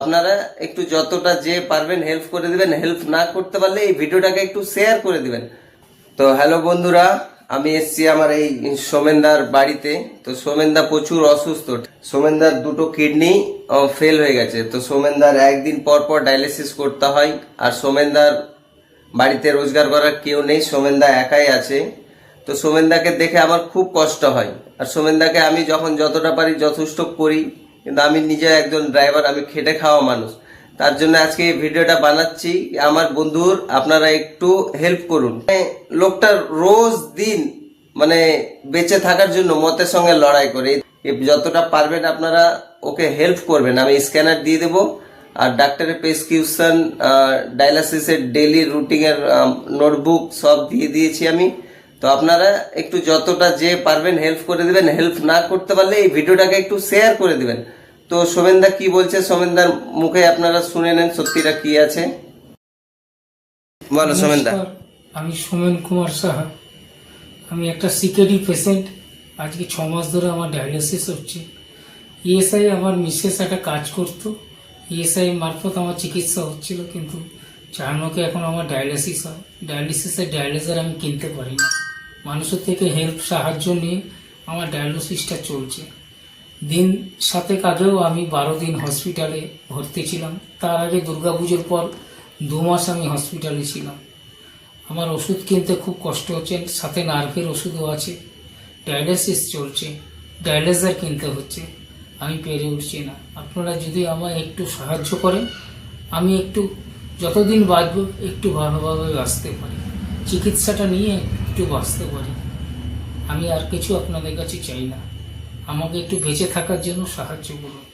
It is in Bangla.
আপনারা একটু যতটা যে পারবেন হেল্প করে দিবেন, হেল্প না করতে পারলে এই ভিডিওটাকে একটু শেয়ার করে দিবেন। তো হ্যালো বন্ধুরা, আমি এসছি আমার এই সোমেনদার বাড়িতে। তো সোমেনদা প্রচুর অসুস্থ। সোমেনদার দুটো কিডনি ফেল হয়ে গেছে। তো সোমেনদার একদিন পর পর ডায়ালিসিস করতে হয়। আর সোমেনদার বাড়িতে রোজগার করার কেউ নেই, সোমেনদা একাই আছে। তো সোমেনদাকে দেখে আমার খুব কষ্ট হয়। আর সোমেনদাকে আমি যখন যতটা পারি যথেষ্ট করি, কিন্তু আমি নিজে একজন ড্রাইভার, আমি খেটে খাওয়া মানুষ। তার জন্য আজকে এই ভিডিওটা বানাচ্ছি। আমার বন্ধুর আপনারা একটু হেল্প করুন। লোকটা রোজ দিন মানে বেঁচে থাকার জন্য মতের সঙ্গে লড়াই করে। যতটা পারবেন আপনারা ওকে হেল্প করবেন। আমি স্ক্যানার দিয়ে দেবো, আর ডাক্তারের প্রেসক্রিপশন, ডায়ালিসিসের ডেইলি রুটিনের নোটবুক সব দিয়ে দিয়েছি আমি। তো আপনারা একটু যতটা যে পারবেন হেল্প করে দিবেন, হেল্প না করতে পারলে এই ভিডিওটাকে একটু শেয়ার করে দিবেন। তো সোমেনদা কি বলছে, সোমেনদার মুখে আপনারা শুনে নেন সত্যিটা কি আছে। বলো সোমেনদা। নমস্কার, আমি সোমেন কুমার সাহা। আমি একটা সিকেডি পেশেন্ট। আজকে 6 মাস ধরে আমার ডায়ালিসিস হচ্ছে। ইএসআই আমার মিসেস একটা কাজ করতো, ইএসআই মারফত আমার চিকিৎসা হচ্ছিল, কিন্তু চারনোকে এখন আমার ডায়ালিসিস হয়। ডায়ালিসিসের ডায়ালিজার আমি কিনতে পারি না। মানুষের থেকে হেল্প সাহায্য নিয়ে আমার ডায়ালিসিসটা চলছে। দিন 7 আগেও আমি 12 দিন হসপিটালে ভর্তি ছিলাম। তার আগে দুর্গাপুজোর পর 2 মাস আমি হসপিটালে ছিলাম। আমার ওষুধ কিনতে খুব কষ্ট হচ্ছে, সাথে নার্ভের ওষুধও আছে। ডায়ালিসিস চলছে, ডায়ালিজার কিনতে হচ্ছে, আমি পেরে উঠছি না। আপনারা যদি আমায় একটু সাহায্য করেন, আমি একটু যতদিন বাঁচব একটু ভালোভাবে বাঁচতে পারি, চিকিৎসাটা নিয়ে একটু বাঁচতে পারি। আমি আর কিছু আপনাদের কাছে চাই না, আমাকে একটু বেঁচে থাকার জন্য সাহায্য করুন।